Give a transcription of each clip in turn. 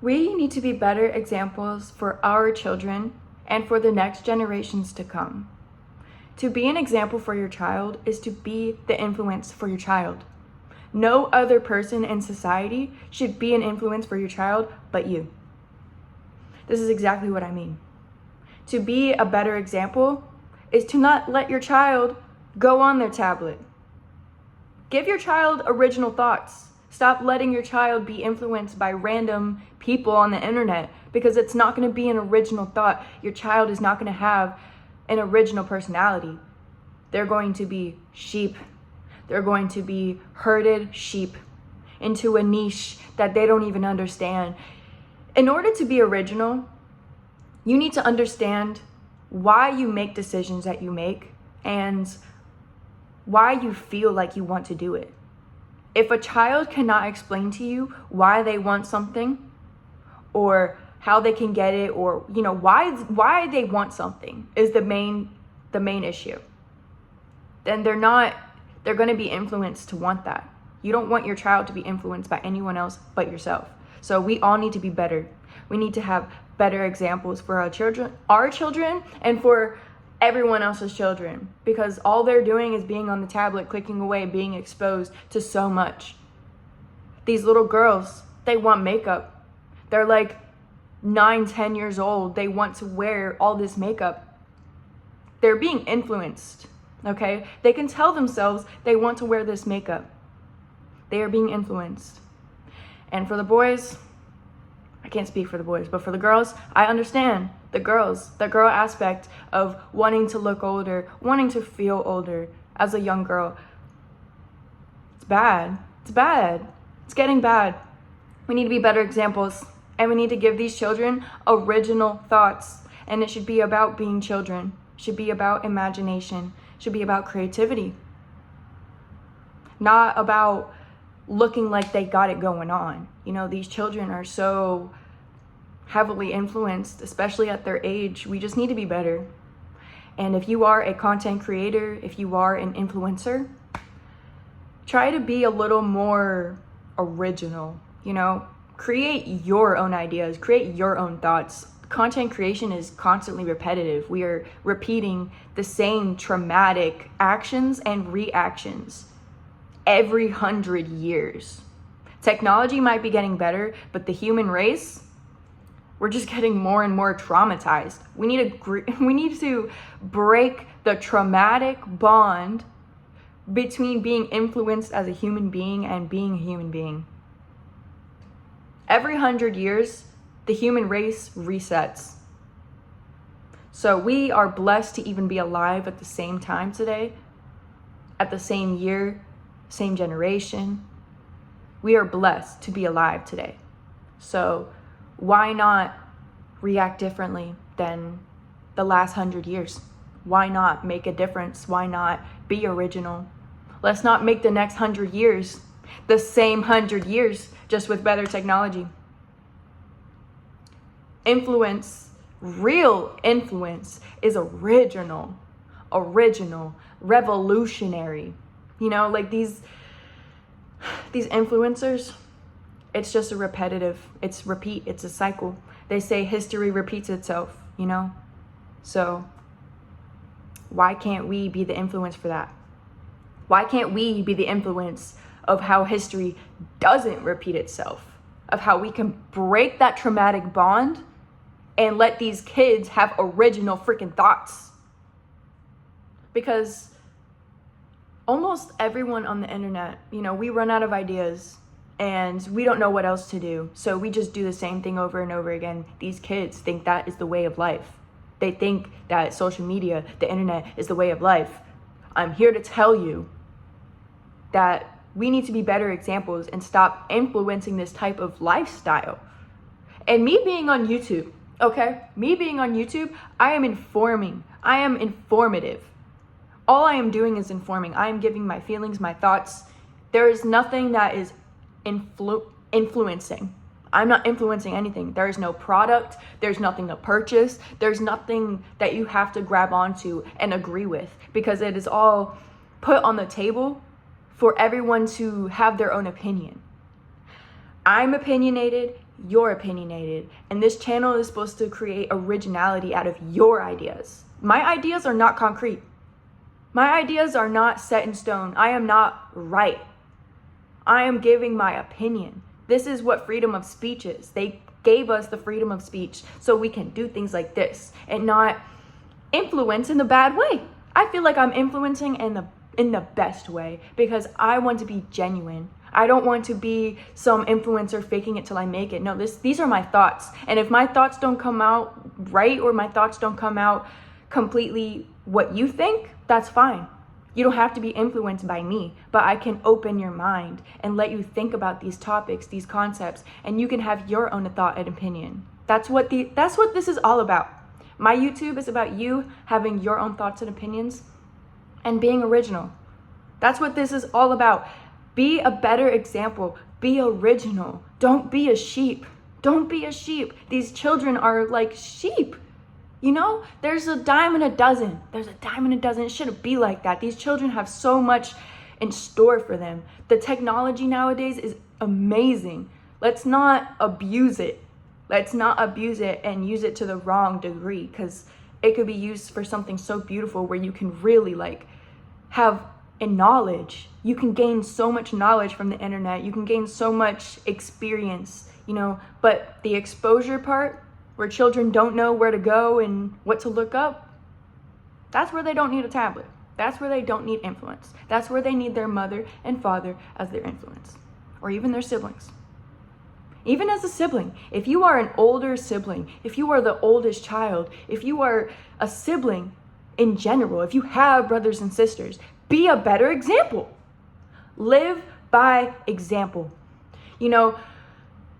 We need to be better examples for our children and for the next generations to come. To be an example for your child is to be the influence for your child. No other person in society should be an influence for your child but you. This is exactly what I mean. To be a better example is to not let your child go on their tablet. Give your child original thoughts. Stop letting your child be influenced by random people on the internet, because it's not going to be an original thought. Your child is not going to have an original personality. They're going to be sheep. They're going to be herded sheep into a niche that they don't even understand. In order to be original, you need to understand why you make decisions that you make and why you feel like you want to do it. If a child cannot explain to you why they want something or how they can get it, or why they want something is the main issue, then they're going to be influenced to want that. You don't want your child to be influenced by anyone else but yourself. So we all need to be better. We need to have better examples for our children and for everyone else's children, because all they're doing is being on the tablet, clicking away, being exposed to so much. These little girls, they want makeup. They're like 9-10 years old. They want to wear all this makeup. They're being influenced, okay? They can tell themselves they want to wear this makeup. They are being influenced. And for the boys, I can't speak for the boys, but for the girls, I understand the girl aspect of wanting to look older, wanting to feel older as a young girl. It's bad. It's getting bad. We need to be better examples, and we need to give these children original thoughts. And it should be about being children. It should be about imagination. It should be about creativity. Not about looking like they got it going on. These children are so heavily influenced, especially at their age. We just need to be better. And if you are a content creator, if you are an influencer, try to be a little more original. Create your own ideas, create your own thoughts. Content creation is constantly repetitive. We are repeating the same traumatic actions and reactions every 100 years. Technology might be getting better, but the human race, we're just getting more and more traumatized. We need to break the traumatic bond between being influenced as a human being and being a human being. Every 100 years, the human race resets. So we are blessed to even be alive at the same time today, at the same year, same generation. We are blessed to be alive today. So why not react differently than the last 100 years? Why not make a difference? Why not be original? Let's not make the next 100 years the same 100 years, just with better technology. Influence, real influence, is original, revolutionary. Like these influencers, it's just it's a cycle. They say history repeats itself, So why can't we be the influence for that? Why can't we be the influence of how history doesn't repeat itself? Of how we can break that traumatic bond and let these kids have original freaking thoughts? Because almost everyone on the internet, we run out of ideas and we don't know what else to do. So we just do the same thing over and over again. These kids think that is the way of life. They think that social media, the internet, is the way of life. I'm here to tell you that we need to be better examples and stop influencing this type of lifestyle. And me being on YouTube, I am informing. I am informative. All I am doing is informing. I am giving my feelings, my thoughts. There is nothing that is influencing. I'm not influencing anything. There is no product. There's nothing to purchase. There's nothing that you have to grab onto and agree with, because it is all put on the table for everyone to have their own opinion. I'm opinionated. you're opinionated. And this channel is supposed to create originality out of your ideas. My ideas are not concrete. My ideas are not set in stone. I am not right. I am giving my opinion. This is what freedom of speech is. They gave us the freedom of speech so we can do things like this and not influence in the bad way. I feel like I'm influencing in the best way because I want to be genuine. I don't want to be some influencer faking it till I make it. No, these are my thoughts. And if my thoughts don't come out right or my thoughts don't come out completely what you think, that's fine. You don't have to be influenced by me, but I can open your mind and let you think about these topics, these concepts, and you can have your own thought and opinion. That's what this is all about. My YouTube is about you having your own thoughts and opinions and being original. That's what this is all about. Be a better example. Be original. Don't be a sheep. Don't be a sheep. These children are like sheep. You know, there's a dime in a dozen. There's a dime in a dozen. It shouldn't be like that. These children have so much in store for them. The technology nowadays is amazing. Let's not abuse it. Let's not abuse it and use it to the wrong degree, because it could be used for something so beautiful where you can really like have a knowledge. You can gain so much knowledge from the internet. You can gain so much experience, you know, but the exposure part, where children don't know where to go and what to look up, that's where they don't need a tablet. That's where they don't need influence. That's where they need their mother and father as their influence, or even their siblings. Even as a sibling, if you are an older sibling, if you are the oldest child, if you are a sibling in general, if you have brothers and sisters, be a better example. Live by example. You know,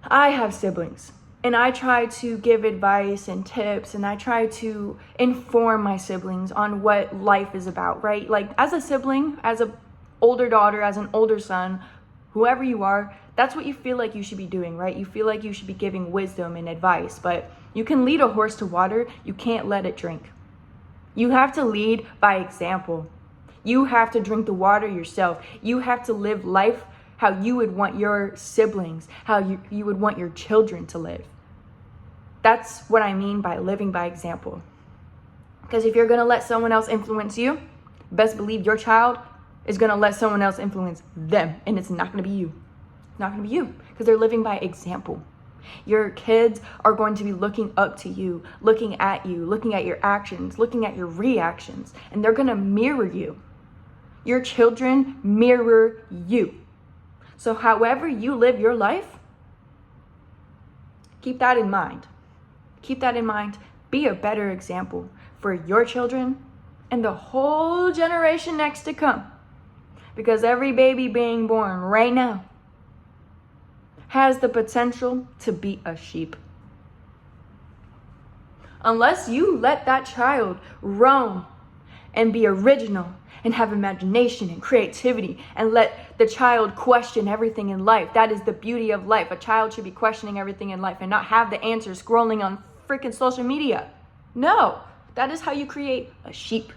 I have siblings. And I try to give advice and tips, and I try to inform my siblings on what life is about, right? Like as a sibling, as an older daughter, as an older son, whoever you are, that's what you feel like you should be doing, right? You feel like you should be giving wisdom and advice, but you can lead a horse to water, you can't let it drink. You have to lead by example. You have to drink the water yourself. You have to live life how you would want your siblings, how you would want your children to live. That's what I mean by living by example. Because if you're going to let someone else influence you, best believe your child is going to let someone else influence them. And it's not going to be you. It's not going to be you, because they're living by example. Your kids are going to be looking up to you, looking at your actions, looking at your reactions, and they're going to mirror you. Your children mirror you. So however you live your life, keep that in mind. Keep that in mind. Be a better example for your children and the whole generation next to come. Because every baby being born right now has the potential to be a sheep. Unless you let that child roam and be original and have imagination and creativity and let the child question everything in life. That is the beauty of life. A child should be questioning everything in life and not have the answers scrolling on freaking social media. No, that is how you create a sheep,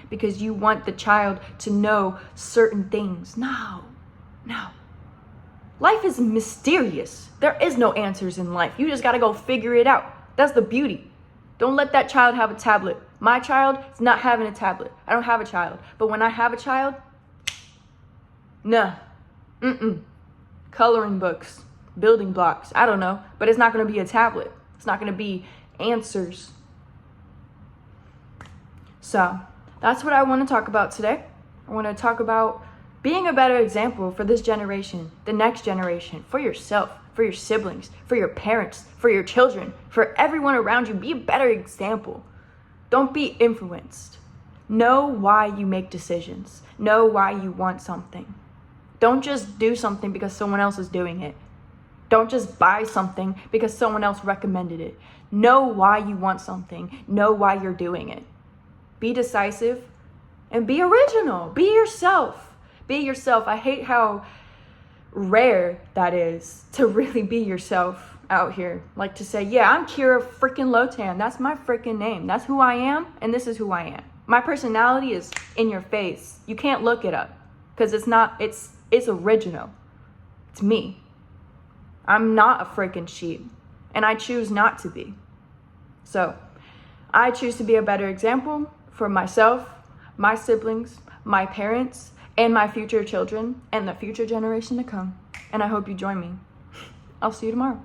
because you want the child to know certain things. No. Life is mysterious. There is no answers in life. You just got to go figure it out. That's the beauty. Don't let that child have a tablet. My child is not having a tablet. I don't have a child. But when I have a child, nah. Coloring books, building blocks, I don't know. But it's not going to be a tablet. It's not going to be answers. So that's what I want to talk about today. I want to talk about being a better example for this generation, the next generation, for yourself, for your siblings, for your parents, for your children, for everyone around you. Be a better example. Don't be influenced. Know why you make decisions. Know why you want something. Don't just do something because someone else is doing it. Don't just buy something because someone else recommended it. Know why you want something. Know why you're doing it. Be decisive and be original. Be yourself. Be yourself. I hate how rare that is to really be yourself out here. Like to say, yeah, I'm Kira freaking Lotan. That's my freaking name. That's who I am, and this is who I am. My personality is in your face. You can't look it up because it's original. It's me. I'm not a freaking sheep. and I choose not to be. So I choose to be a better example for myself, my siblings, my parents, and my future children, and the future generation to come. And I hope you join me. I'll see you tomorrow.